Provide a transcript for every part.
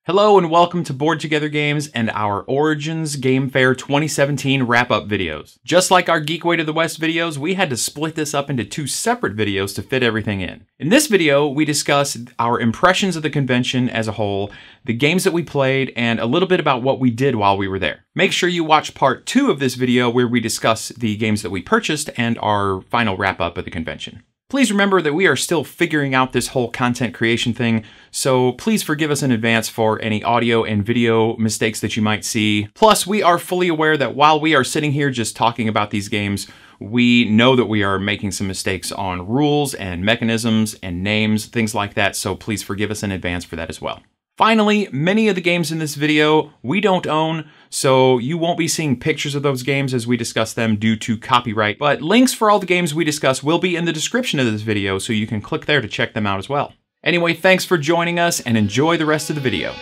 Hello and welcome to Board Together Games and our Origins Game Fair 2017 wrap-up videos. Just like our Geek Way to the West videos, we had to split this up into two separate videos to fit everything in. In this video, we discuss our impressions of the convention as a whole, the games that we played, and a little bit about what we did while we were there. Make sure you watch part 2 of this video where we discuss the games that we purchased and our final wrap-up of the convention. Please remember that we are still figuring out this whole content creation thing, so please forgive us in advance for any audio and video mistakes that you might see. Plus, we are fully aware that while we are sitting here just talking about these games, we know that we are making some mistakes on rules and mechanisms and names, things like that, so please forgive us in advance for that as well. Finally, many of the games in this video we don't own, so you won't be seeing pictures of those games as we discuss them due to copyright, but links for all the games we discuss will be in the description of this video, so you can click there to check them out as well. Anyway, thanks for joining us and enjoy the rest of the video.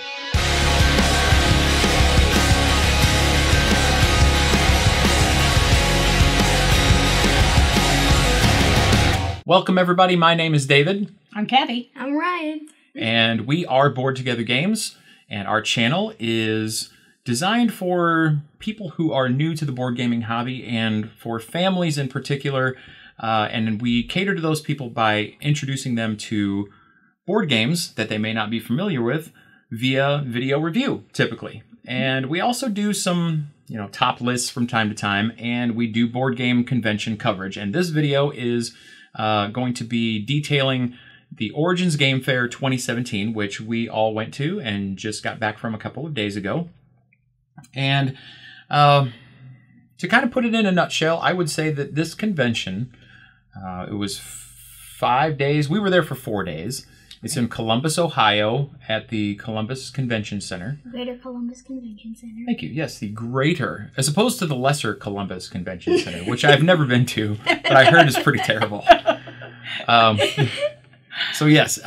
Welcome everybody, my name is David. I'm Kathy. I'm Ryan. And we are Board Together Games, and our channel is designed for people who are new to the board gaming hobby and for families in particular, and we cater to those people by introducing them to board games that they may not be familiar with via video review, typically. And we also do some, top lists from time to time, and we do board game convention coverage. And this video is going to be detailing the Origins Game Fair 2017, which we all went to and just got back from a couple of days ago. And to kind of put it in a nutshell, I would say that this convention, it was 5 days. We were there for 4 days. It's in Columbus, Ohio, at the Columbus Convention Center. Greater Columbus Convention Center. Thank you. Yes, the greater, as opposed to the lesser Columbus Convention Center, which I've never been to, but I heard is pretty terrible. So yes,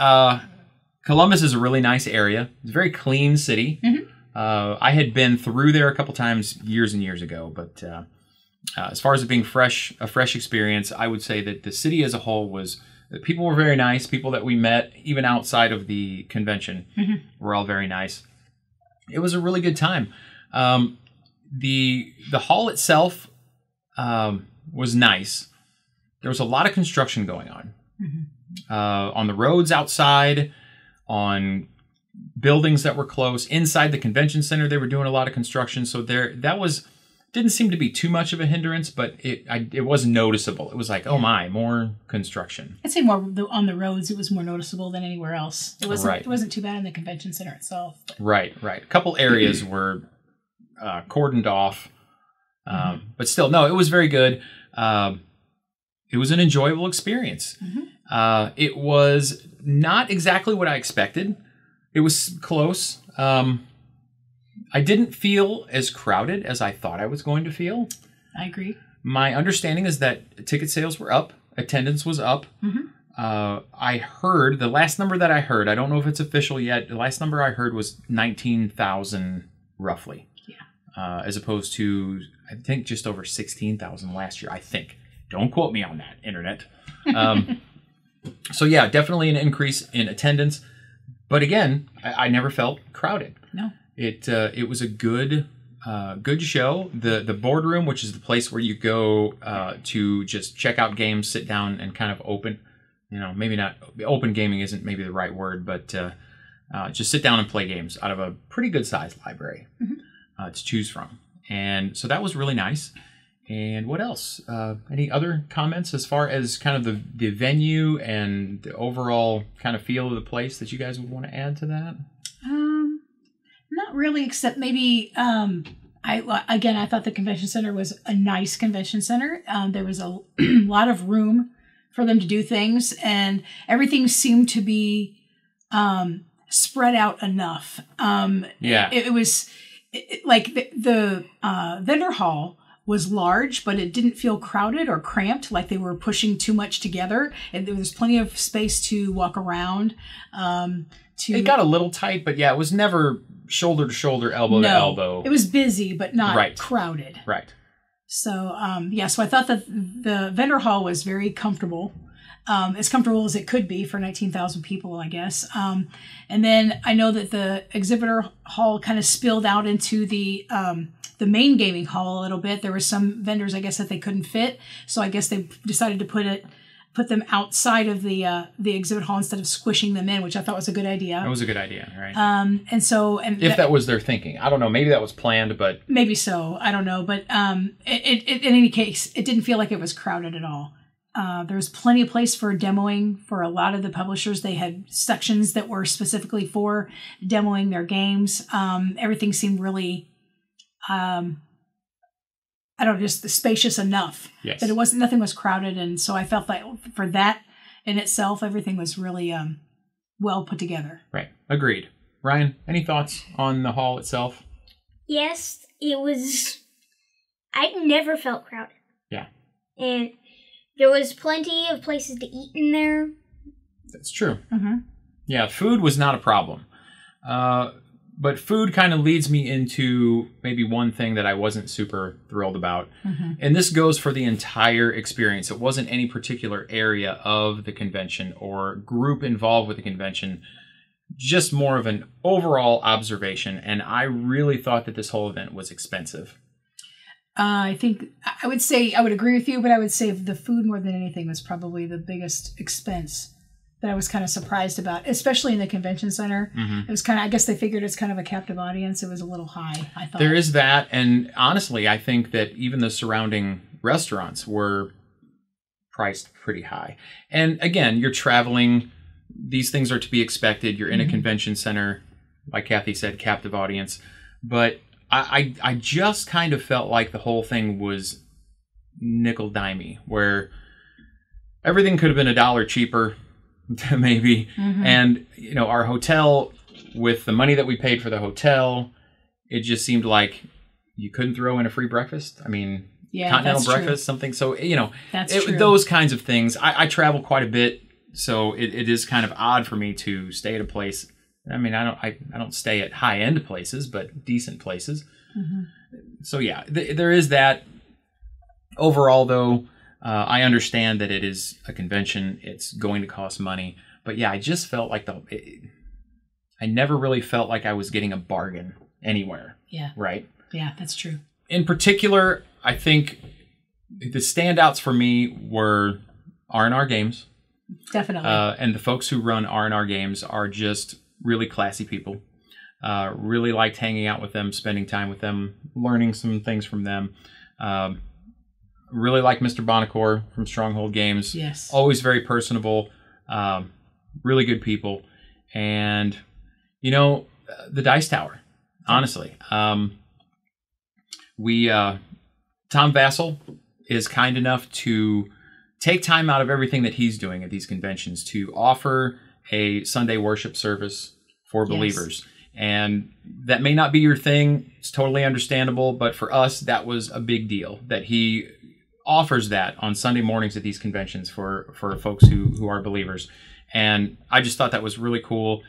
Columbus is a really nice area. It's a very clean city. Mm-hmm. I had been through there a couple times years and years ago, but as far as it being a fresh experience, I would say that the city as a whole was, the people were very nice. People that we met, even outside of the convention, were all very nice. It was a really good time. The hall itself was nice. There was a lot of construction going on. On the roads outside, on buildings that were close. Inside the convention center, they were doing a lot of construction. So didn't seem to be too much of a hindrance, but it was noticeable. It was like, oh my, more construction. I'd say more on the roads, it was more noticeable than anywhere else. It wasn't too bad in the convention center itself. Right. A couple areas were cordoned off, but still, no, it was very good. It was an enjoyable experience. It was not exactly what I expected. It was close. I didn't feel as crowded as I thought I was going to feel. I agree. My understanding is that ticket sales were up. Attendance was up. I heard, the last number that I heard, I don't know if it's official yet, the last number I heard was 19,000 roughly. Yeah. As opposed to, I think, just over 16,000 last year, I think. Don't quote me on that, internet. So yeah, definitely an increase in attendance. But again, I never felt crowded. No. It was a good show. The boardroom, which is the place where you go to just check out games, sit down, and kind of open. Maybe not open gaming isn't maybe the right word, but just sit down and play games out of a pretty good sized library to choose from. And so that was really nice. And what else? Any other comments as far as kind of the venue and the overall kind of feel of the place that you guys would want to add to that? Not really, except maybe I thought the convention center was a nice convention center. There was a lot of room for them to do things, and everything seemed to be spread out enough. It was like the vendor hall was large, but it didn't feel crowded or cramped, like they were pushing too much together. And there was plenty of space to walk around. It got a little tight, but yeah, it was never shoulder to shoulder, elbow to elbow. It was busy, but not crowded. Right. So, so I thought that the vendor hall was very comfortable. as comfortable as it could be for 19,000 people, I guess. And then I know that the exhibitor hall kind of spilled out into the main gaming hall a little bit. There were some vendors, I guess, that they couldn't fit, so I guess they decided to put them outside of the exhibit hall instead of squishing them in, which I thought was a good idea. That was a good idea, right? And if that was their thinking, I don't know. Maybe that was planned, but maybe so. I don't know. But in any case, it didn't feel like it was crowded at all. There was plenty of place for demoing for a lot of the publishers. They had sections that were specifically for demoing their games. Everything seemed really, just spacious enough that nothing was crowded. And so I felt like for that in itself, everything was really well put together. Right. Agreed. Ryan, any thoughts on the hall itself? Yes, it was. I never felt crowded. Yeah. And there was plenty of places to eat in there. That's true. Mm-hmm. Yeah, food was not a problem. But food kind of leads me into maybe one thing that I wasn't super thrilled about. Mm-hmm. And this goes for the entire experience. It wasn't any particular area of the convention or group involved with the convention, just more of an overall observation. And I really thought that this whole event was expensive. I think I would say I would agree with you, but I would say the food more than anything was probably the biggest expense that I was kind of surprised about, especially in the convention center. Mm-hmm. It was kind of, I guess they figured it's kind of a captive audience. It was a little high, I thought. There is that. And honestly, I think that even the surrounding restaurants were priced pretty high. And again, you're traveling. These things are to be expected. You're in a convention center, like Kathy said, captive audience. But I just kind of felt like the whole thing was nickel-dimey, where everything could have been $1 cheaper, maybe. Mm-hmm. And, you know, our hotel, with the money that we paid for the hotel, it just seemed like you couldn't throw in a free breakfast. I mean, continental breakfast, something. So, you know, true. Those kinds of things. I travel quite a bit, so it is kind of odd for me to stay at a place. I mean, I don't stay at high-end places, but decent places. Mm-hmm. So, yeah, there is that. Overall, though, I understand that it is a convention. It's going to cost money. But, yeah, I just felt like I never really felt like I was getting a bargain anywhere. Yeah. Right? Yeah, that's true. In particular, I think the standouts for me were R&R Games. Definitely. And the folks who run R&R Games are just really classy people. Really liked hanging out with them, spending time with them, learning some things from them. Really like Mr. Bonacore from Stronghold Games. Yes. Always very personable. Really good people. And, you know, the Dice Tower, honestly. Tom Vassell is kind enough to take time out of everything that he's doing at these conventions to offer a Sunday worship service for believers. And that may not be your thing. It's totally understandable. But for us, that was a big deal that he offers that on Sunday mornings at these conventions for folks who are believers. And I just thought that was really cool.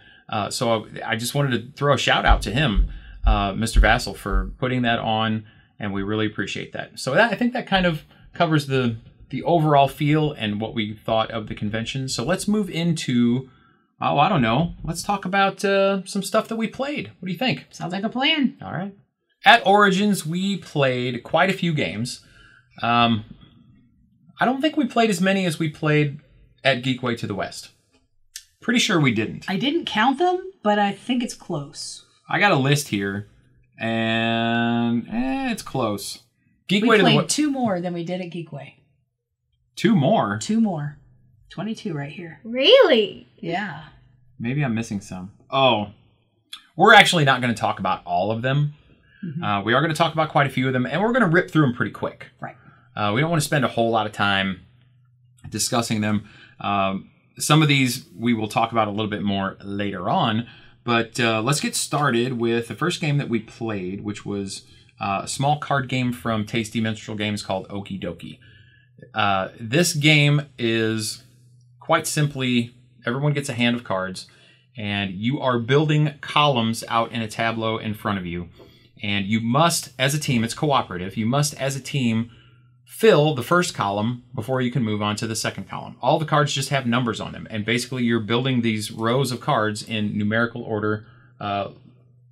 So I just wanted to throw a shout out to him, Mr. Vassell, for putting that on. And we really appreciate that. So I think that kind of covers the overall feel and what we thought of the convention. So let's move into, I don't know. Let's talk about some stuff that we played. What do you think? Sounds like a plan. All right. At Origins, we played quite a few games. I don't think we played as many as we played at Geekway to the West. Pretty sure we didn't. I didn't count them, but I think it's close. I got a list here, and it's close. We played 2 more than we did at Geekway. 2 more? 2 more. 22 right here. Really? Yeah. Maybe I'm missing some. Oh, we're actually not going to talk about all of them. Mm-hmm. We are going to talk about quite a few of them, and we're going to rip through them pretty quick. Right. We don't want to spend a whole lot of time discussing them. Some of these we will talk about a little bit more later on, but let's get started with the first game that we played, which was a small card game from Tasty Minstrel Games called Okie Dokie. This game is quite simply, everyone gets a hand of cards, and you are building columns out in a tableau in front of you. And you must, as a team, it's cooperative, you must, as a team, fill the first column before you can move on to the second column. All the cards just have numbers on them, and basically you're building these rows of cards in numerical order,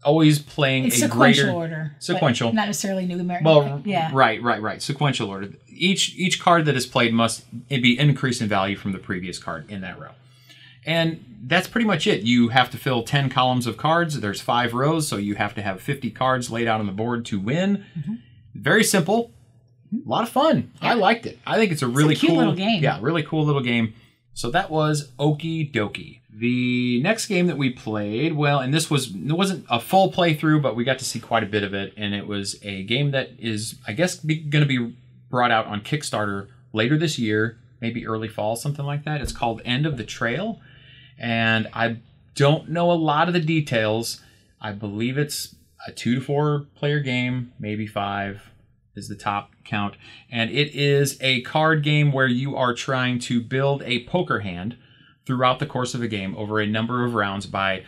always playing It's a sequential greater order. sequential, Not necessarily numerical. well, yeah. right. Sequential order. Each card that is played must be increased in value from the previous card in that row. And that's pretty much it. You have to fill 10 columns of cards. There's 5 rows, so you have to have 50 cards laid out on the board to win. Mm-hmm. Very simple. A lot of fun. Yeah. I liked it. I think it's a really cute cool little game. Yeah, really cool little game. So that was Okie Dokie. The next game that we played, well, and it wasn't a full playthrough, but we got to see quite a bit of it, and it was a game that is, I guess, going to be brought out on Kickstarter later this year, maybe early fall, something like that. It's called End of the Trail, and I don't know a lot of the details. I believe it's a 2 to 4 player game, maybe 5 is the top count, and it is a card game where you are trying to build a poker hand throughout the course of a game over a number of rounds by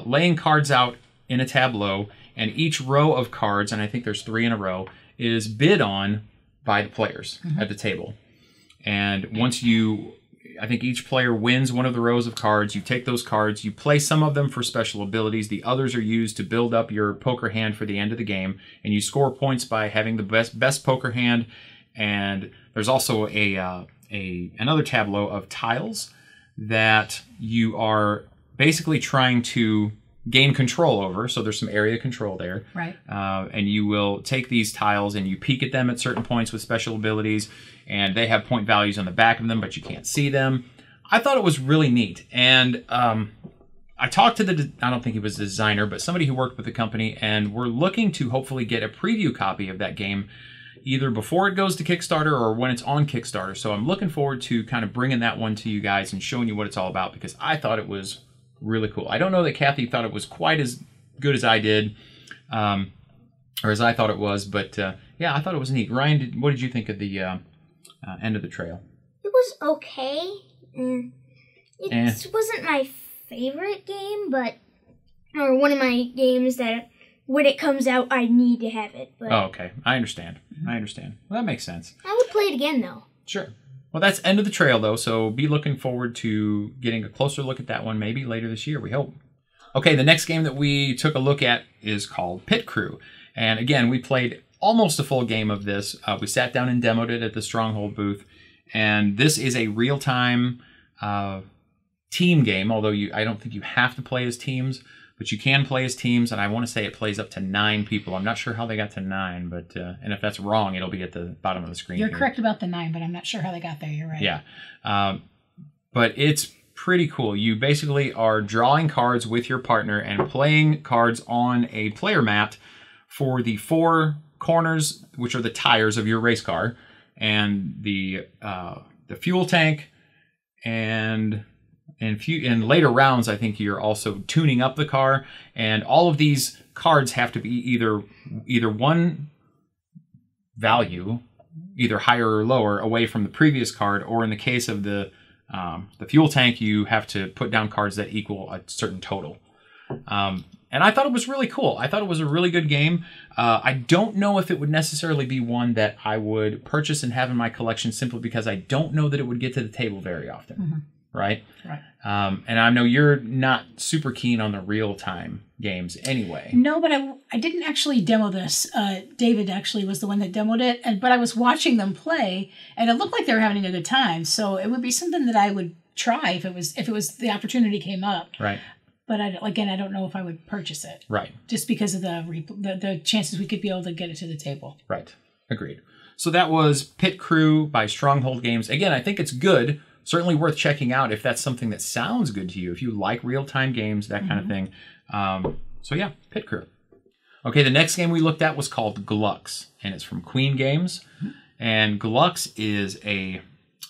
laying cards out in a tableau, and each row of cards, and I think there's 3 in a row, is bid on by the players at the table. And once I think each player wins one of the rows of cards. You take those cards, you play some of them for special abilities. The others are used to build up your poker hand for the end of the game. And you score points by having the best poker hand. And there's also another tableau of tiles that you are basically trying to gain control over. So there's some area control there. Right. And you will take these tiles and you peek at them at certain points with special abilities. And they have point values on the back of them, but you can't see them. I thought it was really neat. And I talked to I don't think he was a designer, but somebody who worked with the company, and we're looking to hopefully get a preview copy of that game either before it goes to Kickstarter or when it's on Kickstarter. So I'm looking forward to kind of bringing that one to you guys and showing you what it's all about, because I thought it was really cool. I don't know that Kathy thought it was quite as good as I did, or as I thought it was, but yeah, I thought it was neat. Ryan, what did you think of the End of the Trail? It was okay. It wasn't my favorite game, or one of my games that when it comes out, I need to have it. But oh, okay. I understand. Well, that makes sense. I would play it again, though. Sure. Well, that's End of the Trail, though, so be looking forward to getting a closer look at that one maybe later this year, we hope. Okay, the next game that we took a look at is called Pit Crew. And again, we played almost a full game of this. We sat down and demoed it at the Stronghold booth. And this is a real-time team game, although I don't think you have to play as teams, but you can play as teams, and I want to say it plays up to 9 people. I'm not sure how they got to 9, but and if that's wrong, it'll be at the bottom of the screen. You're here. correct about the 9, but I'm not sure how they got there. You're right. Yeah. But it's pretty cool. You basically are drawing cards with your partner and playing cards on a player mat for the 4 corners, which are the tires of your race car, and the fuel tank, and in later rounds, I think you're also tuning up the car, and all of these cards have to be either one value, either higher or lower, away from the previous card, or in the case of the fuel tank, you have to put down cards that equal a certain total. And I thought it was really cool. I thought it was a really good game. I don't know if it would necessarily be one that I would purchase and have in my collection simply because I don't know that it would get to the table very often. Mm-hmm. Right? Right. And I know you're not super keen on the real-time games anyway. No, but I didn't actually demo this. David actually was the one that demoed it, but I was watching them play, and it looked like they were having a good time. So it would be something that I would try if it was the opportunity came up. Right. But I don't know if I would purchase it. Right. Just because of the chances we could be able to get it to the table. Right. Agreed. So that was Pit Crew by Stronghold Games. Again, I think it's good. Certainly worth checking out if that's something that sounds good to you. If you like real-time games, that kind of thing. So yeah, Pit Crew. Okay, the next game we looked at was called Glux, and it's from Queen Games. And Glux is I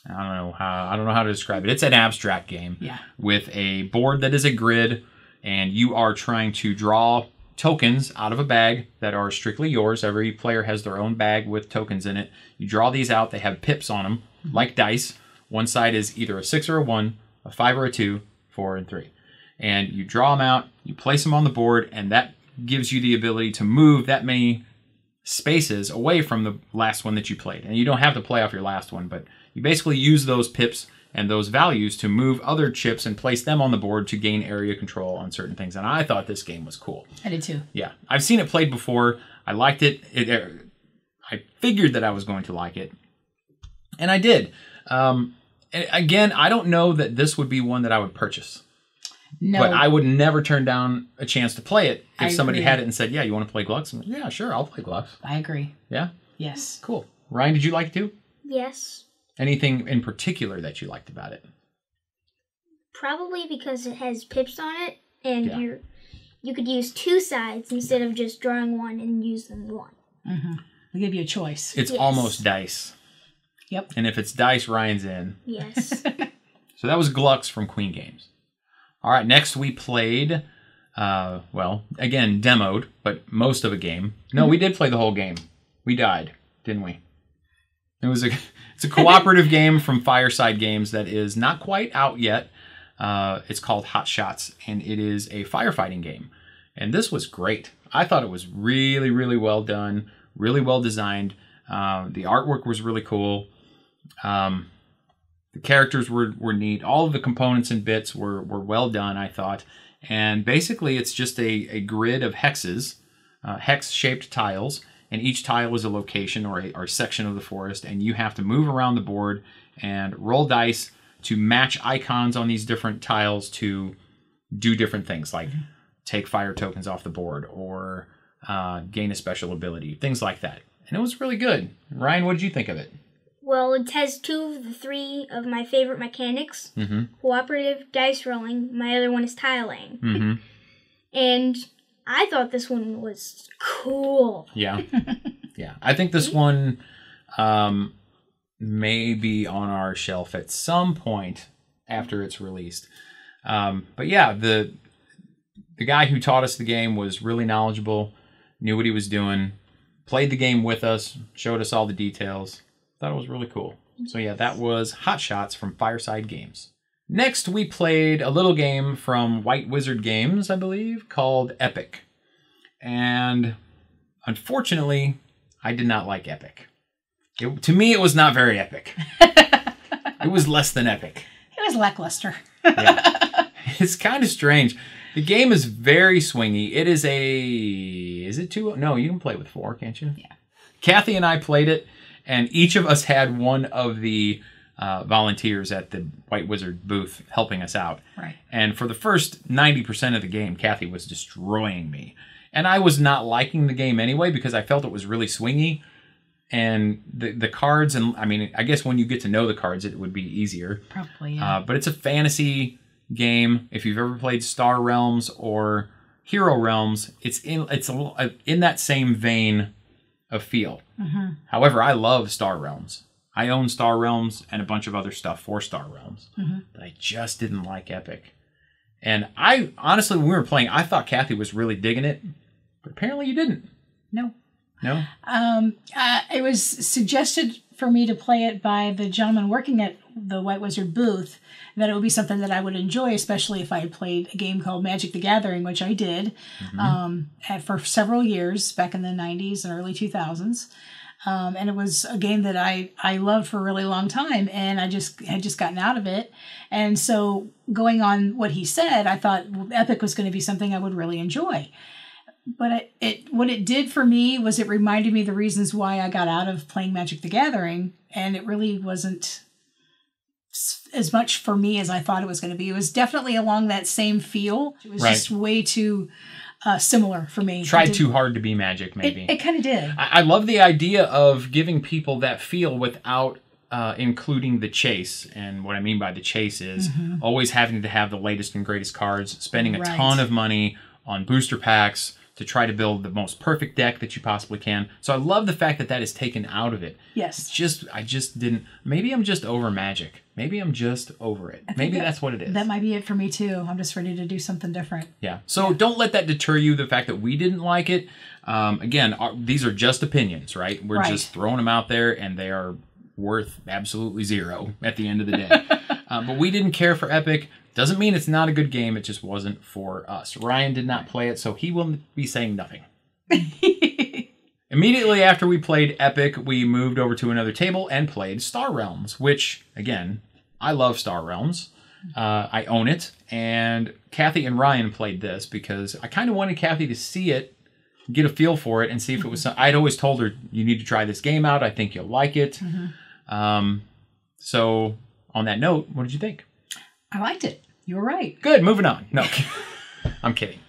don't know how to describe it. It's an abstract game with a board that is a grid, and you are trying to draw tokens out of a bag that are strictly yours. Every player has their own bag with tokens in it. You draw these out. They have pips on them, like dice. One side is either a 6 or a 1, a 5 or a 2, 4 and 3. And you draw them out, you place them on the board, and that gives you the ability to move that many spaces away from the last one that you played. And you don't have to play off your last one, but you basically use those pips and those values to move other chips and place them on the board to gain area control on certain things. And I thought this game was cool. I did too. Yeah. I've seen it played before. I liked it. I figured that I was going to like it. And I did. And again, I don't know that this would be one that I would purchase. No. But I would never turn down a chance to play it if I somebody agree. had it and said, yeah, you want to play Glucks? I'm like, yeah, sure, I'll play Glucks. I agree. Yeah? Yes. Cool. Ryan, did you like it too? Yes. Anything in particular that you liked about it? Probably because it has pips on it, and Yeah. you could use two sides instead of just drawing one and using one. Mm-hmm. They give you a choice. It's Yes. almost dice. Yep. And if it's dice, Ryan's in. Yes. So that was Glucks from Queen Games. All right, next we played, well, again, demoed, but most of a game. No, we did play the whole game. We died, didn't we? It's a cooperative game from Fireside Games that is not quite out yet. It's called Hot Shots, and it is a firefighting game. And this was great. I thought it was really, really well done, really well designed. The artwork was really cool. The characters were neat. All of the components and bits were well done, I thought. And basically, it's just a grid of hexes, hex-shaped tiles, and each tile is a location or a section of the forest, and you have to move around the board and roll dice to match icons on these different tiles to do different things, like take fire tokens off the board or gain a special ability, things like that. And it was really good. Ryan, what did you think of it? Well, it has two of the three of my favorite mechanics. Mm-hmm. Cooperative dice rolling. My other one is tiling. Mm-hmm. And I thought this one was cool. Yeah. Yeah. I think this one may be on our shelf at some point after it's released. But yeah, the guy who taught us the game was really knowledgeable, knew what he was doing, played the game with us, showed us all the details. Thought it was really cool. So yeah, that was Hot Shots from Fireside Games. Next, we played a little game from White Wizard Games, I believe, called Epic. And unfortunately, I did not like Epic. To me, it was not very epic. It was less than epic. It was lackluster. Yeah. It's kind of strange. The game is very swingy. It is Is it two? No, you can play with four, can't you? Yeah. Kathy and I played it, and each of us had one of the volunteers at the White Wizard booth helping us out. Right. And for the first 90% of the game, Kathy was destroying me. And I was not liking the game anyway because I felt it was really swingy. And the cards, and I mean, I guess when you get to know the cards, it would be easier. Probably, yeah. But it's a fantasy game. If you've ever played Star Realms or Hero Realms, it's in that same vein of feel. Mm-hmm. However, I love Star Realms. I own Star Realms and a bunch of other stuff for Star Realms. Mm-hmm. But I just didn't like Epic. And I, honestly, when we were playing, I thought Kathy was really digging it. But apparently you didn't. No. No? It was suggested for me to play it by the gentleman working at the White Wizard booth, that it would be something that I would enjoy, especially if I had played a game called Magic the Gathering, which I did for several years back in the 90s and early 2000s. And it was a game that I loved for a really long time, and I had just gotten out of it. And so going on what he said, I thought Epic was going to be something I would really enjoy. But what it did for me was it reminded me the reasons why I got out of playing Magic the Gathering, and it really wasn't as much for me as I thought it was going to be. It was definitely along that same feel. It was just way too similar for me. Tried too hard to be Magic, maybe. It kind of did. I love the idea of giving people that feel without including the chase. And what I mean by the chase is always having to have the latest and greatest cards, spending a ton of money on booster packs to try to build the most perfect deck that you possibly can. So I love the fact that is taken out of it. Yes. I just didn't. Maybe I'm just over Magic. Maybe I'm just over it. Maybe that's what it is. That might be it for me too. I'm just ready to do something different. Yeah. So don't let that deter you, the fact that we didn't like it. Again, these are just opinions, right? We're just throwing them out there, and they are worth absolutely zero at the end of the day. But we didn't care for Epic. Doesn't mean it's not a good game. It just wasn't for us. Ryan did not play it, so he will be saying nothing. Immediately after we played Epic, we moved over to another table and played Star Realms, which, again, I love Star Realms. I own it, and Kathy and Ryan played this because I kind of wanted Kathy to see it, get a feel for it, and see if it was something. I'd always told her, you need to try this game out. I think you'll like it. So, on that note, what did you think? I liked it. You were right. Good, moving on. No, I'm kidding.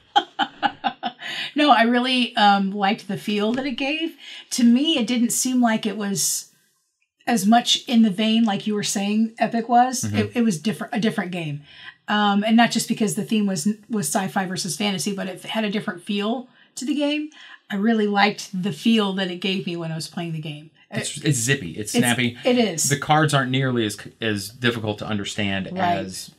No, I really liked the feel that it gave. To me, it didn't seem like it was as much in the vein like you were saying Epic was. It was a different game. And not just because the theme was sci-fi versus fantasy, but it had a different feel to the game. I really liked the feel that it gave me when I was playing the game. It's zippy. It's snappy. It is. The cards aren't nearly as difficult to understand as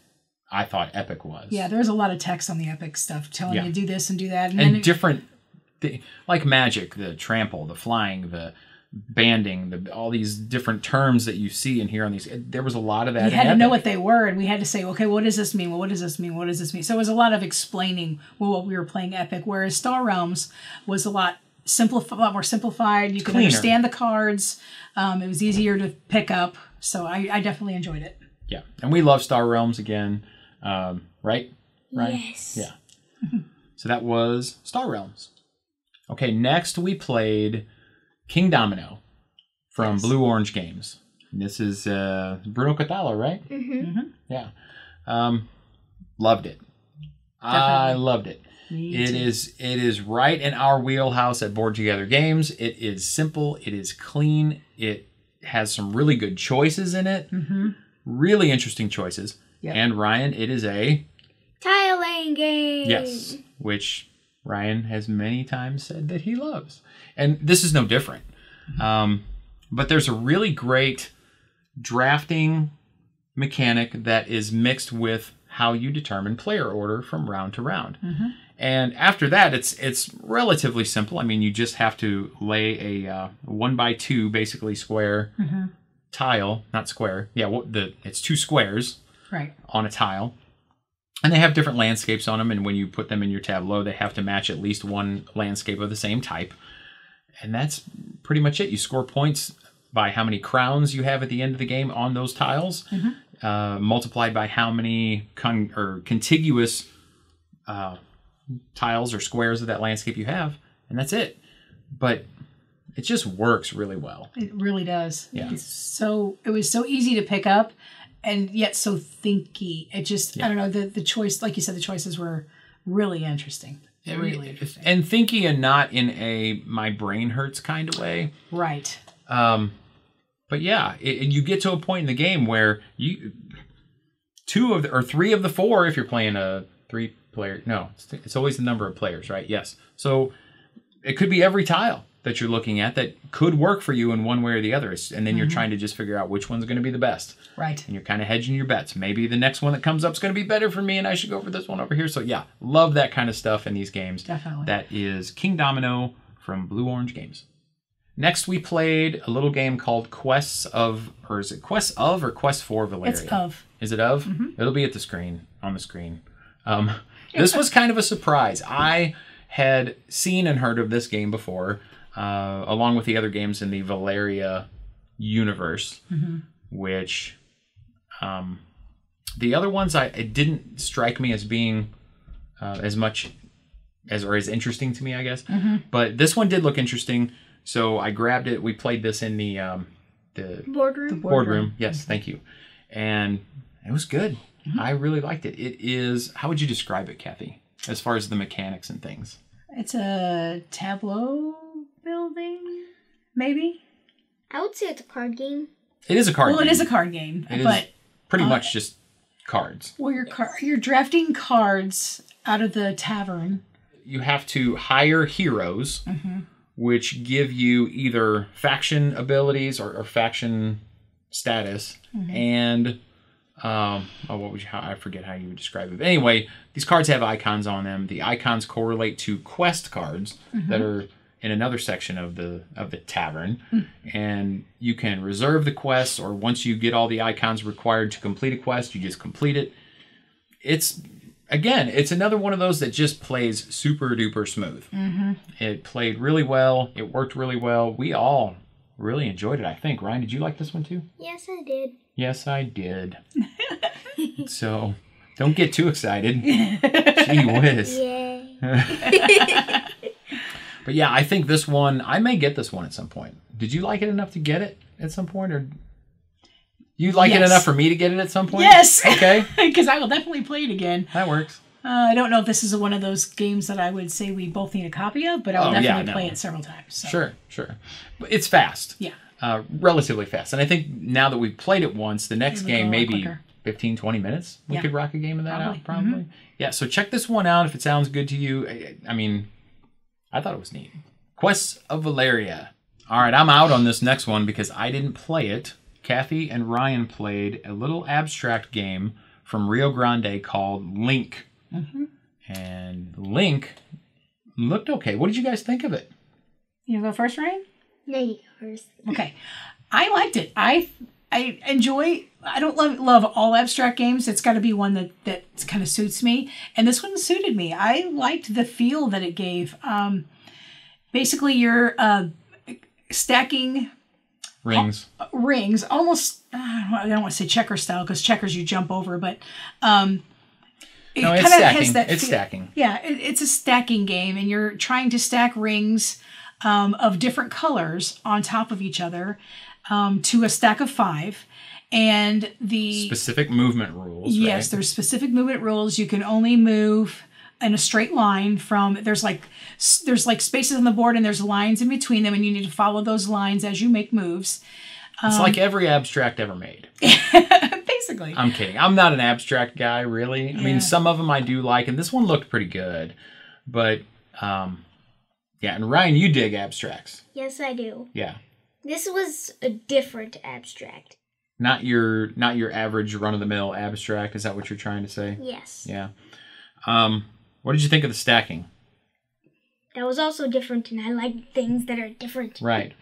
I thought Epic was. Yeah, there's a lot of text on the Epic stuff telling you to do this and do that. And different, like magic, the trample, the flying, the banding, all these different terms that you see and hear on these. There was a lot of that. You had to know what they were, and we had to say, okay, what does this mean? Well, what does this mean? What does this mean? So it was a lot of explaining what we were playing Epic, whereas Star Realms was a lot more simplified. You could understand the cards. It was easier to pick up. So I definitely enjoyed it. Yeah, and we love Star Realms again. Right? Yes. Yeah. So that was Star Realms. Okay, next we played King Domino from Blue Orange Games. And this is Bruno Cathala, right? Yeah. Loved it. I loved it. It is right in our wheelhouse at Board Together Games. It is simple. It is clean. It has some really good choices in it. Really interesting choices. Yep. And Ryan, it is a tile laying game. Yes, which Ryan has many times said that he loves. And this is no different. But there's a really great drafting mechanic that is mixed with how you determine player order from round to round. And after that, it's relatively simple. I mean, you just have to lay a 1x2 basically square tile, not square. Yeah, it's 2 squares on a tile. And they have different landscapes on them, and when you put them in your tableau, they have to match at least one landscape of the same type. And that's pretty much it. You score points by how many crowns you have at the end of the game on those tiles, multiplied by how many contiguous tiles or squares of that landscape you have, and that's it. But it just works really well. It really does. Yeah. It was so easy to pick up, and yet so thinky. It just, I don't know, the choice, like you said, the choices were really interesting. Really interesting. And thinky, and not in a my brain hurts kind of way. Right. But yeah, you get to a point in the game where 3 of the 4, if you're playing a 3-player, no, it's always the number of players, right? Yes. So it could be every tile that you're looking at that could work for you in one way or the other. And then you're trying to just figure out which one's going to be the best. Right. And you're kind of hedging your bets. Maybe the next one that comes up is going to be better for me and I should go for this one over here. So yeah, love that kind of stuff in these games. Definitely. That is King Domino from Blue Orange Games. Next, we played a little game called Quests of, or is it Quests of or Quest for Valeria? It's of. Is it of? It'll be at the screen, on the screen. This was kind of a surprise. I had seen and heard of this game before, along with the other games in the Valeria universe, which the other ones it didn't strike me as being as much as or as interesting to me, I guess. But this one did look interesting, so I grabbed it. We played this in the boardroom. Boardroom. Yes, thank you. And it was good. I really liked it. It is. How would you describe it, Kathy, as far as the mechanics and things? It's a tableau building, maybe? I would say it's a card game. It is a card game. Well, it is a card game, but pretty much just cards. Well, you're drafting cards out of the tavern. You have to hire heroes, which give you either faction abilities or faction status, and I forget how you would describe it. But anyway, these cards have icons on them. The icons correlate to quest cards that are in another section of the tavern, and you can reserve the quests, or once you get all the icons required to complete a quest, you just complete it. It's again, it's another one of those that just plays super duper smooth. Mm-hmm. It played really well. It worked really well. We all really enjoyed it, I think. Ryan, did you like this one too? Yes, I did. Yes, I did. So, don't get too excited. Gee whiz. Yay. But yeah, I think this one, I may get this one at some point. Did you like it enough to get it at some point? Or you like it enough for me to get it at some point? Yes. Okay. Because I will definitely play it again. That works. I don't know if this is one of those games that I would say we both need a copy of, but I'll definitely play it several times. So. Sure. But it's fast. Yeah. Relatively fast. And I think now that we've played it once, the next game, maybe quicker. 15, 20 minutes, we could rock a game of that out, probably. Mm-hmm. Yeah, so check this one out if it sounds good to you. I mean, I thought it was neat. Quests of Valeria. All right, I'm out on this next one because I didn't play it. Kathy and Ryan played a little abstract game from Rio Grande called Link. Mm-hmm. And Link looked okay. What did you guys think of it? You go first, Ryan? No, you go first. Okay. I liked it. I enjoy... I don't love all abstract games. It's got to be one that kind of suits me. And this one suited me. I liked the feel that it gave. Basically, you're stacking... Rings. Rings. Almost... I don't want to say checker style, because checkers you jump over, but... No, it's stacking. It's stacking. Yeah, it's a stacking game, and you're trying to stack rings of different colors on top of each other to a stack of 5. And the specific movement rules. Yes, right? There's specific movement rules. You can only move in a straight line from there's like spaces on the board, and there's lines in between them, and you need to follow those lines as you make moves. It's like every abstract ever made. Basically. I'm kidding. I'm not an abstract guy, really. I mean, some of them I do like, and this one looked pretty good. But, yeah, and Ryan, you dig abstracts. Yes, I do. Yeah. This was a different abstract. Not your average run-of-the-mill abstract. Is that what you're trying to say? Yes. Yeah. What did you think of the stacking? That was also different, and I like things that are different. Right.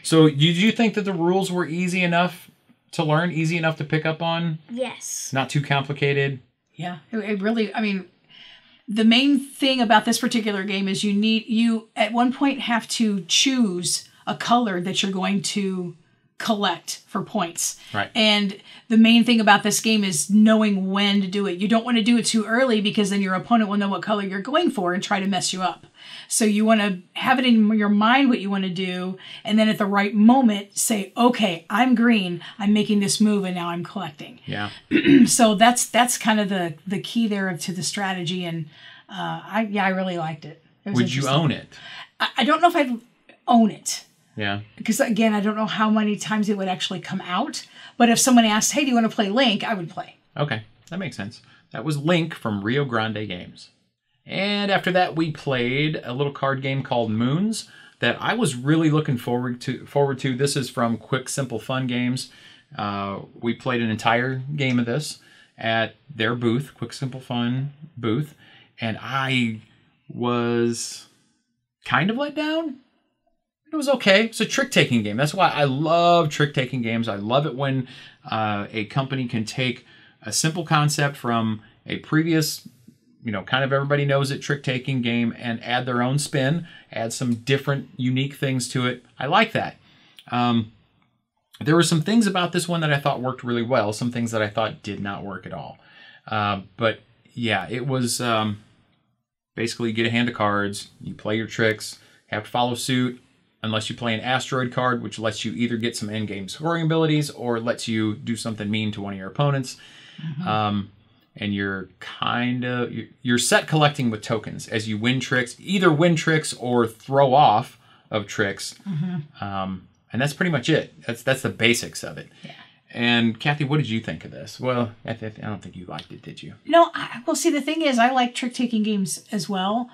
So did you think that the rules were easy enough to learn, easy enough to pick up on? Yes. Not too complicated? Yeah. It really, I mean, the main thing about this particular game is you at one point have to choose a color that you're going to collect for points. Right. And the main thing about this game is knowing when to do it. You don't want to do it too early, because then your opponent will know what color you're going for and try to mess you up. So you want to have it in your mind what you want to do, and then at the right moment say, okay, I'm green, I'm making this move, and now I'm collecting. Yeah. So that's kind of the key there to the strategy, and I really liked it. Would you own it? I don't know if I'd own it. Yeah. Because, again, I don't know how many times it would actually come out. But if someone asked, hey, do you want to play Link? I would play. Okay, that makes sense. That was Link from Rio Grande Games. And after that, we played a little card game called Moons that I was really looking forward to. This is from Quick Simple Fun Games. We played an entire game of this at their booth, Quick Simple Fun booth. And I was kind of let down. It was okay. It's a trick-taking game. That's why I love trick-taking games. I love it when a company can take a simple concept from a previous, kind of everybody knows it trick-taking game and add their own spin, add some different, unique things to it. I like that. There were some things about this one that I thought worked really well, some things that I thought did not work at all. But, yeah, it was basically you get a hand of cards, you play your tricks, have to follow suit, unless you play an asteroid card, which lets you either get some in-game scoring abilities or lets you do something mean to one of your opponents. Mm-hmm. And you're set collecting with tokens as you win tricks, either win tricks or throw off of tricks. Mm-hmm. And that's pretty much it. That's the basics of it. Yeah. And Kathy, what did you think of this? Well, I don't think you liked it, did you? No, well, see, the thing is, I like trick-taking games as well.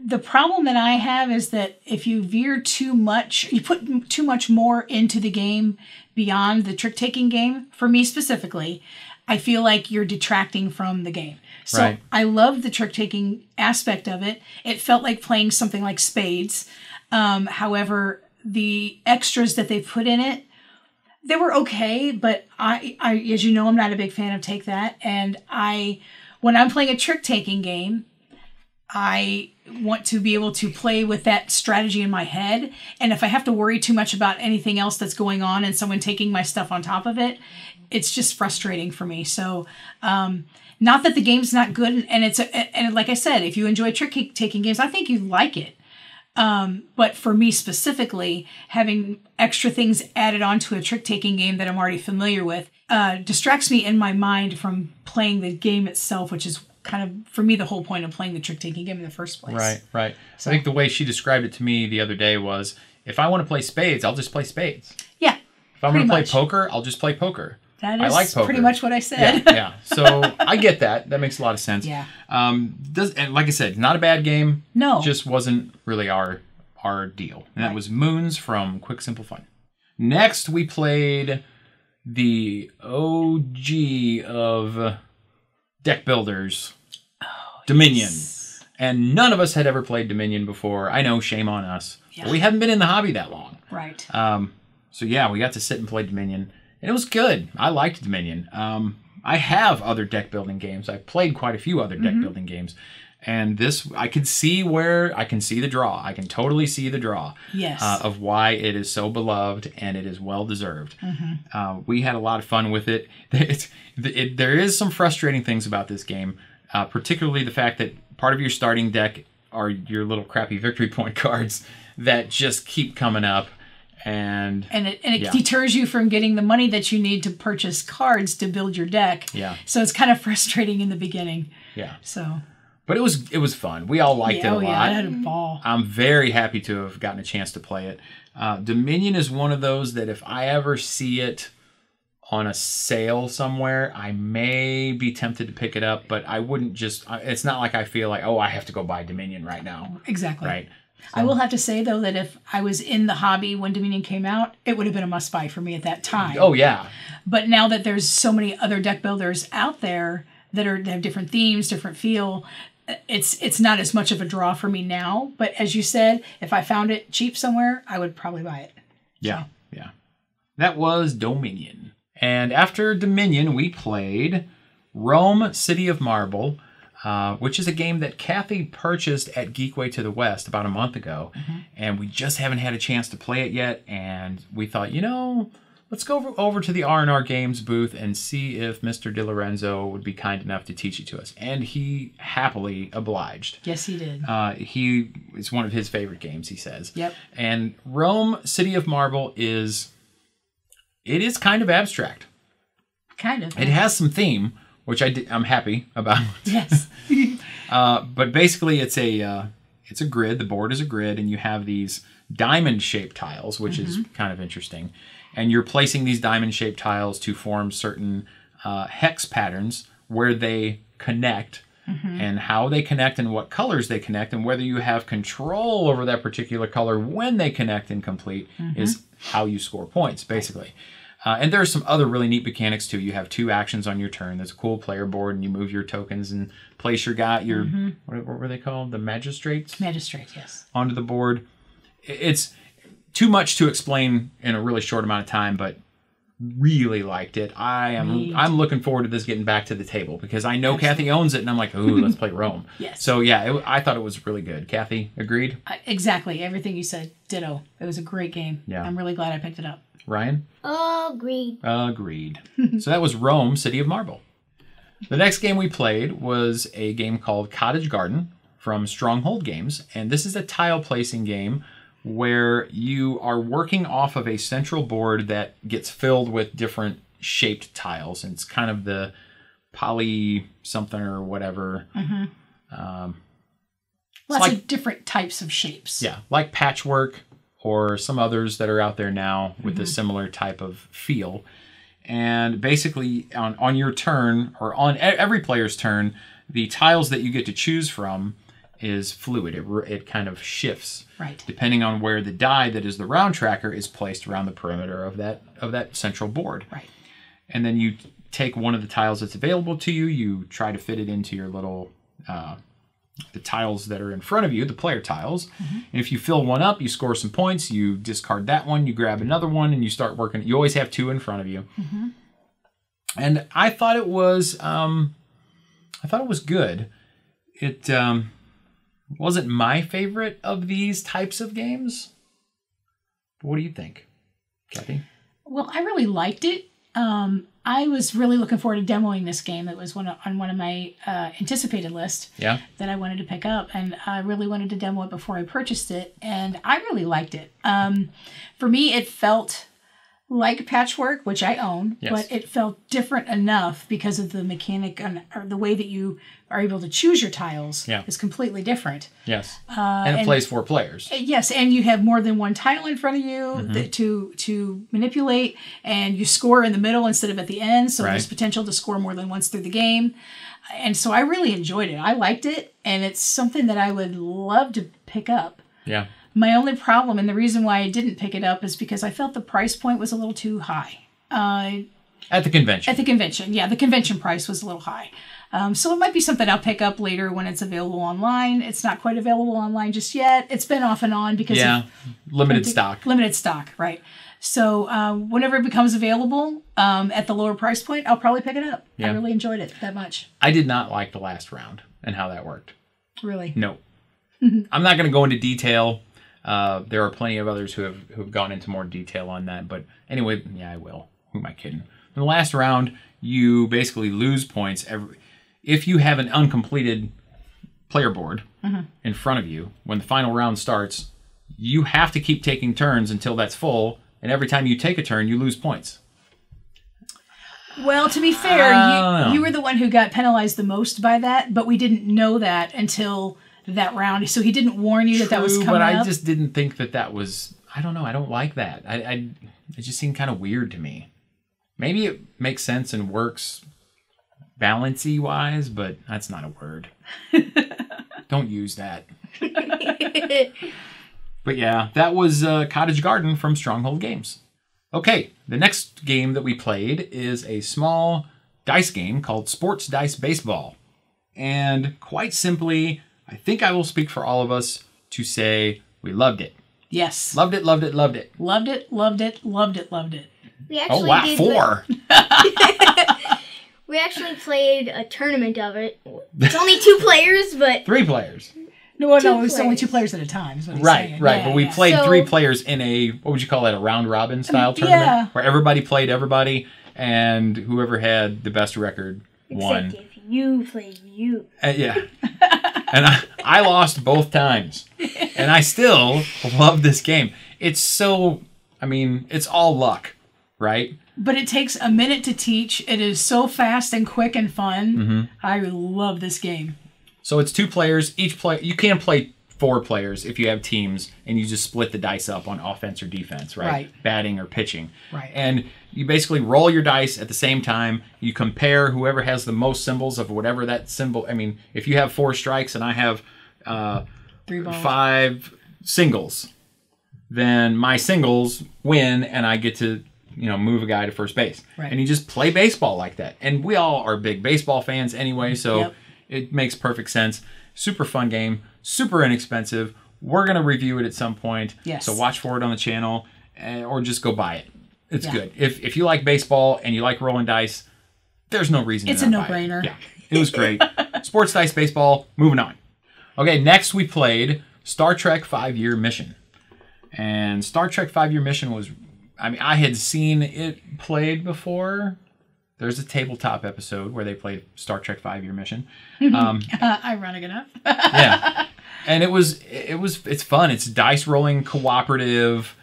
The problem that I have is that if you veer too much, you put too much more into the game beyond the trick-taking game, for me specifically, I feel like you're detracting from the game. So right. I love the trick-taking aspect of it. It felt like playing something like Spades. However, the extras that they put in it, they were okay, but I as you know, I'm not a big fan of Take That, and I when I'm playing a trick-taking game, I want to be able to play with that strategy in my head. And if I have to worry too much about anything else that's going on and someone taking my stuff on top of it, it's just frustrating for me. So, not that the game's not good. And like I said, if you enjoy trick-taking games, I think you like it. But for me specifically, having extra things added onto a trick-taking game that I'm already familiar with distracts me in my mind from playing the game itself, which is kind of, for me, the whole point of playing the trick-taking game in the first place. Right. So, I think the way she described it to me the other day was, if I want to play spades, I'll just play spades. Yeah. If I'm going to play poker, I'll just play poker. That I like is poker. pretty much what I said. Yeah. So I get that. That makes a lot of sense. Yeah. And like I said, not a bad game. No. Just wasn't really our deal. And that was Moons from Quick Simple Fun. Next, we played the OG of deck builders, Dominion. Yes. And none of us had ever played Dominion before. I know, shame on us. Yeah. But we haven't been in the hobby that long. Right. So yeah, we got to sit and play Dominion. And it was good. I liked Dominion. I have other deck building games. I've played quite a few other deck building games. And this, I can see the draw. I can totally see the draw. Yes. Of why it is so beloved and it is well deserved. We had a lot of fun with it. There is some frustrating things about this game, particularly the fact that part of your starting deck are your little crappy victory point cards that just keep coming up. And it deters you from getting the money that you need to purchase cards to build your deck. Yeah. So it's kind of frustrating in the beginning. Yeah. So. But it was fun. We all liked it a lot. Yeah, I had a ball. I'm very happy to have gotten a chance to play it. Dominion is one of those that if I ever see it on a sale somewhere, I may be tempted to pick it up, but I wouldn't just. It's not like I feel like, oh, I have to go buy Dominion right now. Exactly. Right. So. I will have to say, though, that if I was in the hobby when Dominion came out, it would have been a must-buy for me at that time. Oh, yeah. But now that there's so many other deck builders out there that have different themes, different feel, it's not as much of a draw for me now. But as you said, if I found it cheap somewhere, I would probably buy it. Yeah, so. Yeah. That was Dominion. And after Dominion, we played Rome, City of Marble, which is a game that Kathy purchased at Geekway to the West about a month ago. And we just haven't had a chance to play it yet. And we thought, let's go over to the R&R Games booth and see if Mr. DiLorenzo would be kind enough to teach it to us. And he happily obliged. Yes, he did. It's one of his favorite games, he says. Yep. And Rome, City of Marble is kind of abstract. Kind of. It has some theme, which I'm happy about. Yes. But basically, it's a grid. The board is a grid, and you have these diamond-shaped tiles, which is kind of interesting. And you're placing these diamond-shaped tiles to form certain hex patterns where they connect, and how they connect and what colors they connect, and whether you have control over that particular color when they connect and complete is how you score points, basically. And there are some other really neat mechanics, too. You have 2 actions on your turn. There's a cool player board, and you move your tokens and place your guy, what were they called? The magistrates? Magistrates, yes. Onto the board. It's too much to explain in a really short amount of time, but really liked it. I'm looking forward to this getting back to the table because I know Kathy owns it, and I'm like, ooh, let's play Rome. Yes. So, yeah, I thought it was really good. Kathy, agreed? Exactly. Everything you said, ditto. It was a great game. Yeah. I'm really glad I picked it up. Ryan? Agreed. Agreed. So that was Rome, City of Marble. The next game we played was a game called Cottage Garden from Stronghold Games, and this is a tile placing game where you are working off of a central board that gets filled with different shaped tiles, and it's kind of the poly something or whatever. Lots of different types of shapes. Yeah, like patchwork, or some others that are out there now with a similar type of feel. And basically, on your turn, or on every player's turn, the tiles that you get to choose from is fluid. It kind of shifts, depending on where the die that is the round tracker is placed around the perimeter of that central board. Right. And then you take one of the tiles that's available to you, you try to fit it into your little... the tiles that are in front of you, the player tiles. And if you fill one up, you score some points. You discard that one, you grab another one, and you start working. You always have 2 in front of you. And I thought it was I thought it was good. It wasn't my favorite of these types of games. But what do you think, Kathy? Well, I really liked it. I was really looking forward to demoing this game. It was on one of my anticipated lists that I wanted to pick up, and I really wanted to demo it before I purchased it, and I really liked it. For me, it felt like Patchwork, which I own, but it felt different enough because of the mechanic or the way that you are able to choose your tiles is completely different. Yes, and it plays 4 players. Yes, and you have more than one tile in front of you to manipulate, and you score in the middle instead of at the end, so there's potential to score more than once through the game. And so I really enjoyed it. I liked it, and it's something that I would love to pick up. Yeah. My only problem, and the reason why I didn't pick it up, is because I felt the price point was a little too high. At the convention. At the convention, yeah. The convention price was a little high. So it might be something I'll pick up later when it's available online. It's not quite available online just yet. It's been off and on because of limited stock. Limited stock, right. So whenever it becomes available at the lower price point, I'll probably pick it up. Yeah. I really enjoyed it that much. I did not like the last round and how that worked. Really? No. I'm not going to go into detail. There are plenty of others who have gone into more detail on that. But anyway, yeah, I will. Who am I kidding? In the last round, you basically lose points. If you have an uncompleted player board in front of you, when the final round starts, you have to keep taking turns until that's full. And every time you take a turn, you lose points. Well, to be fair, you were the one who got penalized the most by that. But we didn't know that until that round, so he didn't warn you that was coming but I up. just didn't think that was. I don't know. I don't like that. It just seemed kind of weird to me. Maybe it makes sense and works balancey wise, but that's not a word. Don't use that. But yeah, that was Cottage Garden from Stronghold Games. Okay, the next game that we played is a small dice game called Sports Dice Baseball, and quite simply, I think I will speak for all of us to say we loved it. Yes. Loved it, loved it, loved it. Loved it, loved it, loved it, loved it. We actually did 4. We actually played a tournament of it. It's only 2 players, but 3 players. No, it was only 2 players at a time. Is what he's saying. Right. But we played 3 players in a, what would you call that, a round robin style tournament? Where everybody played everybody, and whoever had the best record won. Except if you played you. Yeah. And I lost both times. And I still love this game. It's so, it's all luck, right? But it takes a minute to teach. It is so fast and quick and fun. I love this game. So it's 2 players. Each player, you can play 4 players if you have teams, and you just split the dice up on offense or defense, right? Batting or pitching. Right. And you basically roll your dice at the same time. You compare whoever has the most symbols of whatever that symbol. If you have 4 strikes and I have 5 singles, then my singles win, and I get to move a guy to first base. Right. And you just play baseball like that. And we all are big baseball fans anyway, so it makes perfect sense. Super fun game, super inexpensive. We're going to review it at some point. Yes. So watch for it on the channel, or just go buy it. It's good. If you like baseball and you like rolling dice, there's no reason it's to not buy it. no-brainer. Yeah, it was great. Sports Dice Baseball, moving on. Okay, next we played Star Trek 5-Year Mission. And Star Trek 5-Year Mission was, I had seen it played before. There's a tabletop episode where they played Star Trek 5-Year Mission. Ironic enough. Yeah. And it's fun. It's dice rolling cooperative.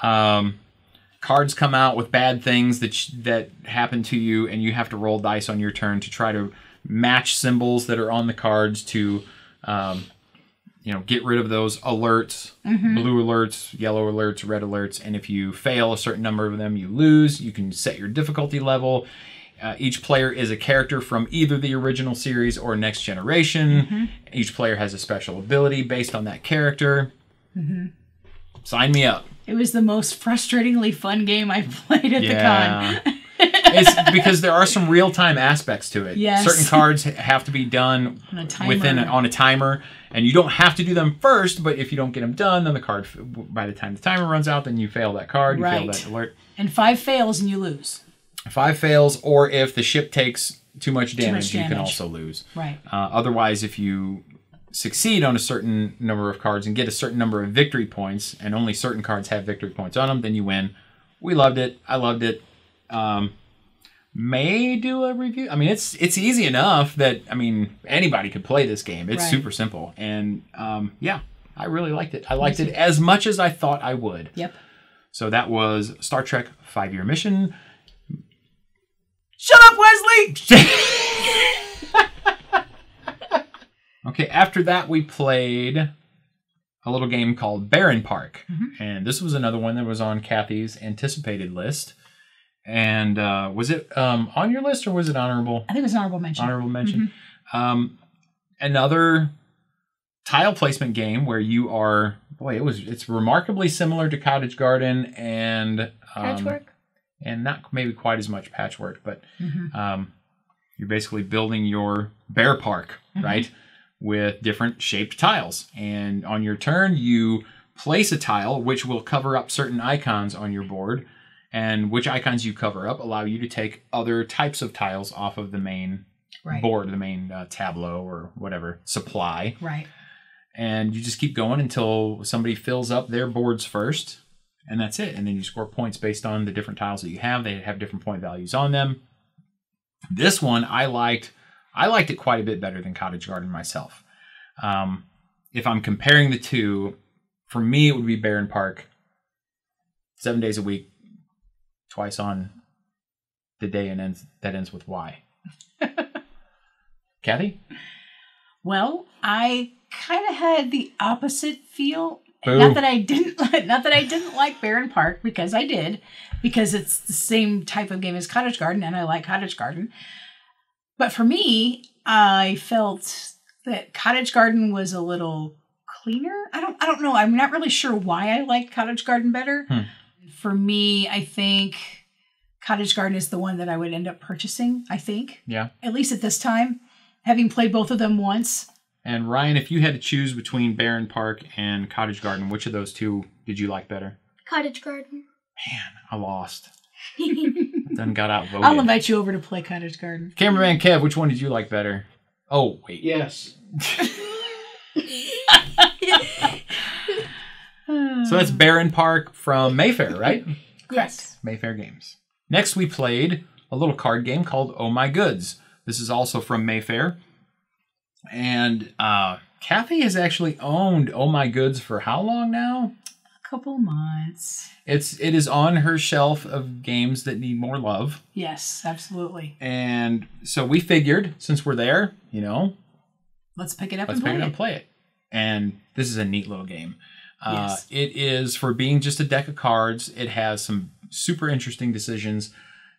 Cards come out with bad things that happen to you, and you have to roll dice on your turn to try to match symbols that are on the cards to get rid of those alerts, blue alerts, yellow alerts, red alerts, and if you fail a certain number of them, you lose. You can set your difficulty level. Each player is a character from either the original series or Next Generation. Each player has a special ability based on that character. Sign me up. It was the most frustratingly fun game I've played at the con. It's because there are some real-time aspects to it. Yes. Certain cards have to be done on a timer, and you don't have to do them first, but if you don't get them done, then the card, by the time the timer runs out, then you fail that card, you fail that alert. And 5 fails and you lose. 5 fails, or if the ship takes too much damage, you can also lose. Right. Otherwise, if you succeed on a certain number of cards and get a certain number of victory points, and only certain cards have victory points on them, then you win. We loved it. I loved it. May do a review. I mean, it's easy enough that, I mean, anybody could play this game. It's super simple. And yeah, I really liked it. I liked it as much as I thought I would. Yep. So that was Star Trek 5-Year Mission. Shut up, Wesley! Okay, after that we played a little game called Baron Park. And this was another one that was on Kathy's anticipated list. And was it on your list or was it honorable? I think it was an honorable mention. Honorable mention. Another tile placement game where you are, boy, it's remarkably similar to Cottage Garden and Patchwork. And not maybe quite as much patchwork, but you're basically building your bear park, right? With different shaped tiles. And on your turn, you place a tile which will cover up certain icons on your board. And which icons you cover up allow you to take other types of tiles off of the main board, the main tableau or whatever, supply. Right. And you just keep going until somebody fills up their boards first. And that's it. And then you score points based on the different tiles that you have. They have different point values on them. This one I liked it quite a bit better than Cottage Garden myself. If I'm comparing the two, for me it would be Baron Park. 7 days a week. Twice on the day and that ends with Y. Kathy? Well, I kind of had the opposite feel. Boo. Not that I didn't like Baron Park, because I did, because it's the same type of game as Cottage Garden, and I like Cottage Garden. But for me, I felt that Cottage Garden was a little cleaner. I don't know. I'm not really sure why I liked Cottage Garden better. For me, I think Cottage Garden is the one that I would end up purchasing, I think. Yeah. At least at this time, having played both of them once. And Ryan, if you had to choose between Baron Park and Cottage Garden, which of those two did you like better? Cottage Garden. Man, I lost. Then got outvoted. I'll invite you over to play Cottage Garden. Cameraman Kev, which one did you like better? Oh, wait. Yes. So that's Baron Park from Mayfair, right? Yes. Mayfair Games. Next, we played a little card game called Oh My Goods. This is also from Mayfair. And Kathy has actually owned Oh My Goods for how long now? A couple months. It is on her shelf of games that need more love. Yes, absolutely. And so we figured, since we're there, let's pick it up and play it. And this is a neat little game. Yes. It is, for being just a deck of cards, it has some super interesting decisions,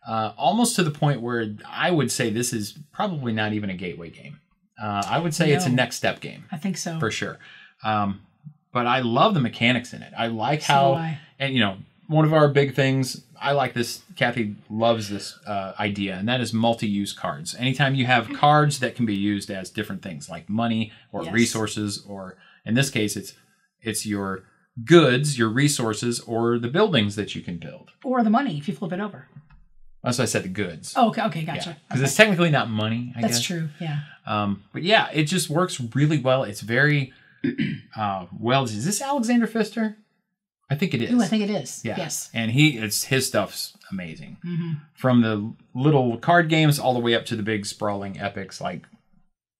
almost to the point where I would say this is probably not even a gateway game. I would say it's a next step game. I think so. For sure. But I love the mechanics in it. I like and one of our big things, I like this, Kathy loves this idea, and that is multi-use cards. Anytime you have cards that can be used as different things, like money or resources, or in this case, it's your goods, your resources, or the buildings that you can build. Or the money, if you flip it over. That's why I said the goods. Oh, okay, gotcha. Because it's technically not money, I guess. That's true, yeah. But yeah, it just works really well. It's very well. Is this Alexander Pfister? I think it is. Ooh, I think it is. Yeah. Yes. And his stuff's amazing. From the little card games all the way up to the big sprawling epics like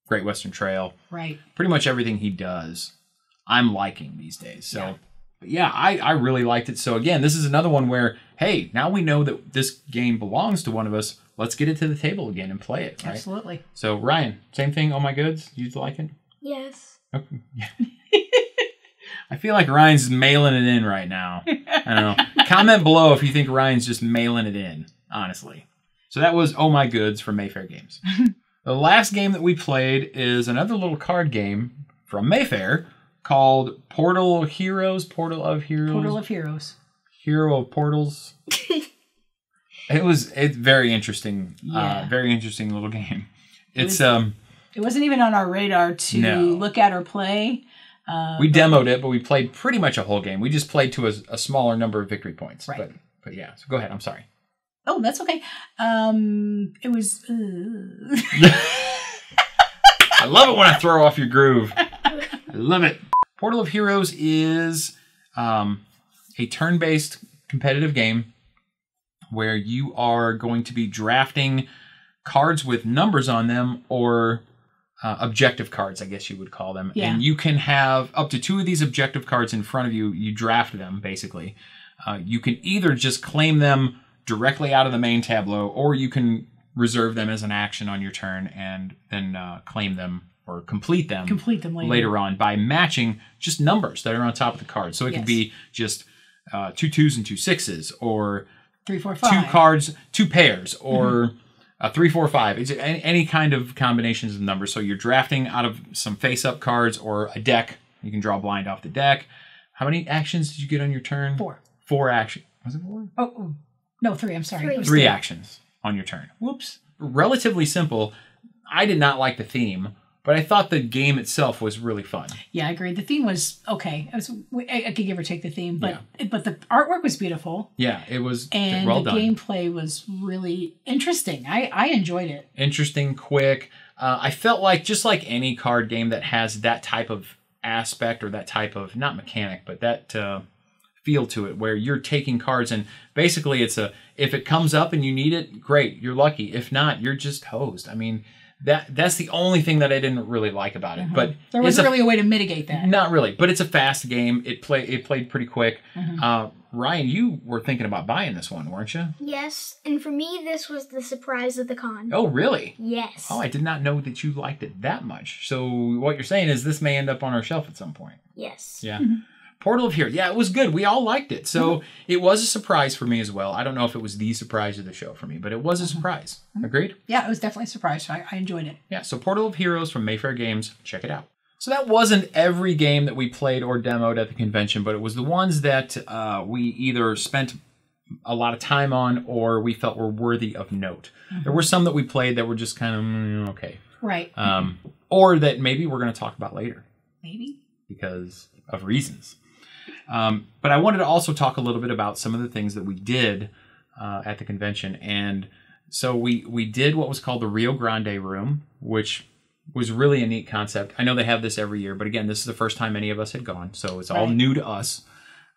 Great Western Trail. Right. Pretty much everything he does, I'm liking these days. So, I really liked it. So again, this is another one where, hey, now we know that this game belongs to one of us. Let's get it to the table again and play it. Right? Absolutely. So Ryan, same thing. Oh My Goods. You like it? Yes. Okay. I feel like Ryan's mailing it in right now. I don't know. Comment below if you think Ryan's just mailing it in, honestly. So that was Oh My Goods from Mayfair Games. The last game that we played is another little card game from Mayfair called Portal of Heroes. Portal of Heroes. Hero of Portals. It's very interesting. Very interesting little game. It wasn't even on our radar to look at or play. We demoed it, but we played pretty much a whole game. We just played to a smaller number of victory points. Right. But yeah, so go ahead. I'm sorry. Oh, that's okay. It was... I love it when I throw off your groove. I love it. Portal of Heroes is a turn-based competitive game where you are going to be drafting cards with numbers on them, or objective cards, I guess you would call them. Yeah. And you can have up to 2 of these objective cards in front of you. You draft them, basically. You can either just claim them directly out of the main tableau, or you can reserve them as an action on your turn and then claim them or complete them later on by matching just numbers that are on top of the card. So it could be just 2 2s and 2 6s, or 3 4 5, 2 cards, 2 pairs, or 3 4 5. It's any kind of combinations of numbers. So you're drafting out of some face-up cards or a deck. You can draw blind off the deck. How many actions did you get on your turn? 4. 4 actions. Was it 4? Oh, no, 3. I'm sorry. 3 actions on your turn. Whoops. Relatively simple. I did not like the theme, but I thought the game itself was really fun. Yeah, I agree. The theme was okay. I could give or take the theme, but the artwork was beautiful. Yeah, it was and well done. And the gameplay was really interesting. I enjoyed it. Interesting, quick. I felt like, just like any card game that has that type of aspect, or that type of, not mechanic, but that feel to it, where you're taking cards and basically it's if it comes up and you need it, great, you're lucky. If not, you're just hosed. I mean, that's the only thing that I didn't really like about it. But there wasn't really a way to mitigate that. Not really, but it's a fast game. It played pretty quick. Ryan, you were thinking about buying this one, weren't you? Yes, and for me, this was the surprise of the con. Oh, really? Yes. Oh, I did not know that you liked it that much. So what you're saying is this may end up on our shelf at some point. Yes. Yeah. Portal of Heroes. Yeah, it was good. We all liked it. So it was a surprise for me as well. I don't know if it was the surprise of the show for me, but it was a surprise. Agreed? Yeah, it was definitely a surprise. I enjoyed it. Yeah, so Portal of Heroes from Mayfair Games. Check it out. So that wasn't every game that we played or demoed at the convention, but it was the ones that we either spent a lot of time on or we felt were worthy of note. There were some that we played that were just kind of, okay. Right. Or that maybe we're going to talk about later. Maybe. Because of reasons. But I wanted to also talk a little bit about some of the things that we did at the convention. And so we did what was called the Rio Grande Room, which was really a neat concept. I know they have this every year, but again, this is the first time any of us had gone, so it's all new to us.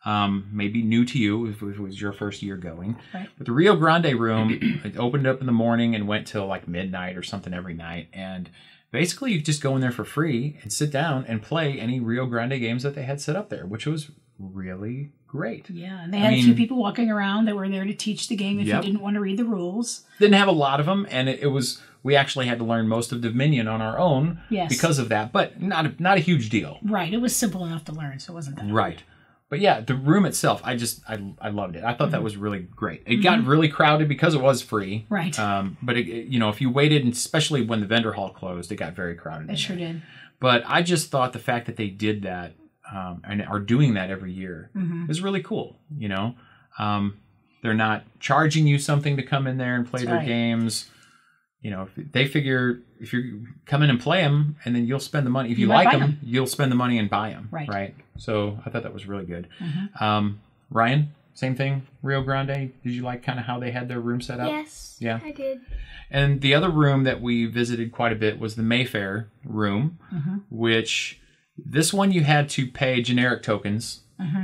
Maybe new to you if it was your first year going. Right. But the Rio Grande Room, it opened up in the morning and went till like midnight or something every night. And basically, you just go in there for free and sit down and play any Rio Grande games that they had set up there, which was really great. Yeah, and they had a few people walking around that were there to teach the game if you didn't want to read the rules. Didn't have a lot of them, and it was, we actually had to learn most of Dominion on our own because of that, but not a huge deal. Right, it was simple enough to learn, so it wasn't that hard. But yeah, the room itself, I loved it. I thought that was really great. It got really crowded because it was free. Right. But if you waited, and especially when the vendor hall closed, it got very crowded. It sure did. But I just thought the fact that they did that and are doing that every year is really cool. They're not charging you something to come in there and play their games. If they figure if you come in and play them, and then you'll spend the money. If you like them, you'll spend the money and buy them. Right. So I thought that was really good. Ryan, same thing. Rio Grande. Did you like kind of how they had their room set up? Yes. Yeah, I did. And the other room that we visited quite a bit was the Mayfair room, which this one you had to pay generic tokens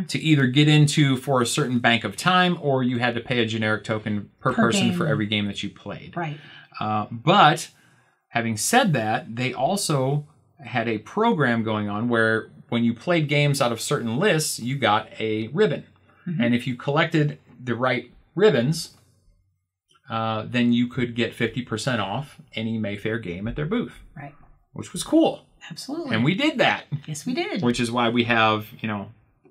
to either get into for a certain bank of time, or you had to pay a generic token per person game. For every game that you played. Right. But having said that, they also had a program going on where when you played games out of certain lists, you got a ribbon. And if you collected the right ribbons, then you could get 50% off any Mayfair game at their booth. Right. Which was cool. Absolutely. And we did that. Yes, we did. Which is why we have, 4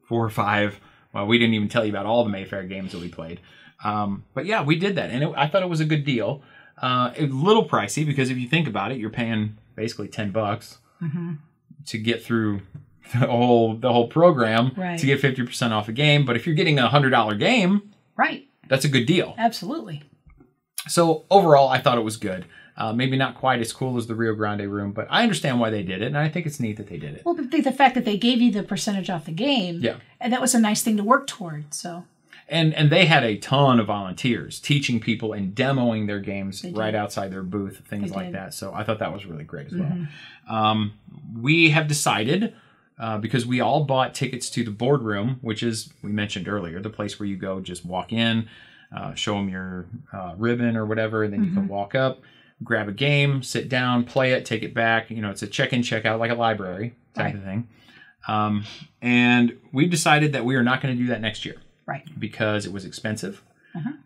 or 5. Well, we didn't even tell you about all the Mayfair games that we played. But yeah, we did that. And I thought it was a good deal. A little pricey because if you think about it, you're paying basically $10 to get through the whole program to get 50% off a game. But if you're getting a $100 game, that's a good deal. Absolutely. So overall, I thought it was good. Maybe not quite as cool as the Rio Grande room, but I understand why they did it, and I think it's neat that they did it. Well, the fact that they gave you the percentage off the game, and that was a nice thing to work toward. So, And they had a ton of volunteers teaching people and demoing their games right outside their booth, things like that. So I thought that was really great as well. We have decided, because we all bought tickets to the boardroom, which is, we mentioned earlier, the place where you go, just walk in, show them your ribbon or whatever, and then you can walk up, grab a game, sit down, play it, take it back. You know, it's a check-in, check-out, like a library type of thing. And we've decided that we are not going to do that next year. Right. Because it was expensive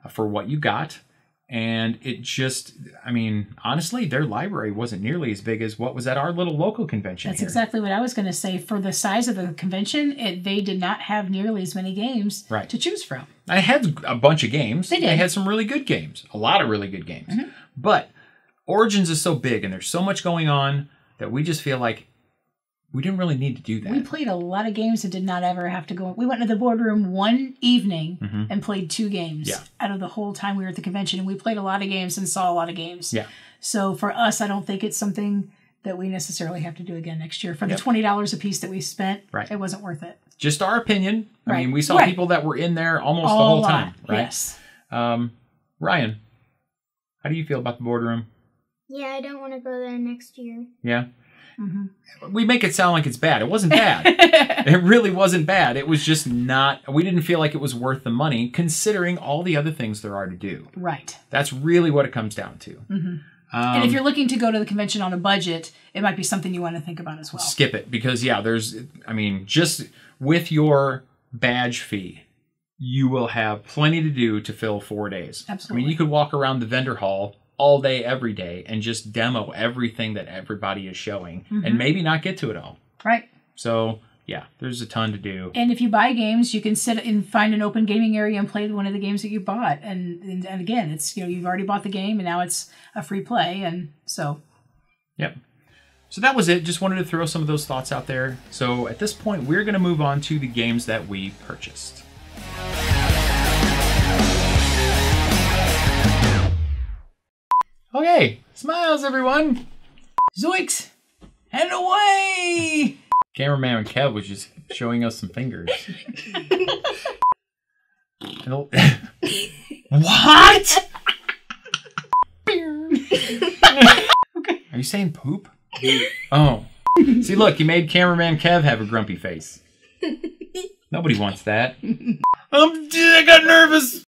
for what you got. And it just, I mean, honestly, their library wasn't nearly as big as what was at our little local convention. That's exactly what I was going to say. For the size of the convention, they did not have nearly as many games to choose from. I had a bunch of games. They did. They had some really good games. A lot of really good games. But Origins is so big and there's so much going on that we just feel like we didn't really need to do that. We played a lot of games and did not ever have to go. We went to the boardroom one evening and played 2 games out of the whole time we were at the convention. And we played a lot of games and saw a lot of games. Yeah. So for us, I don't think it's something that we necessarily have to do again next year. For the $20 a piece that we spent, it wasn't worth it. Just our opinion. I mean, we saw people that were in there almost the whole time. Right? Yes. Ryan, how do you feel about the boardroom? Yeah, I don't want to go there next year. Yeah. We make it sound like it's bad. It wasn't bad. It really wasn't bad. It was just not, we didn't feel like it was worth the money considering all the other things there are to do. Right. That's really what it comes down to. And if you're looking to go to the convention on a budget, it might be something you want to think about as well. Skip it because, there's, I mean, just with your badge fee, you will have plenty to do to fill 4 days. Absolutely. I mean, you could walk around the vendor hall all day, every day, and just demo everything that everybody is showing and maybe not get to it all. Right. So, yeah, there's a ton to do. And if you buy games, you can sit and find an open gaming area and play one of the games that you bought. And again, it's, you've already bought the game and now it's a free play. And so. Yep. So that was it. Just wanted to throw some of those thoughts out there. So at this point, we're going to move on to the games that we purchased. Okay, smiles everyone. Zoinks! Head away! Cameraman Kev was just showing us some fingers. What? Are you saying poop? Oh. See, look, you made Cameraman Kev have a grumpy face. Nobody wants that. I got nervous.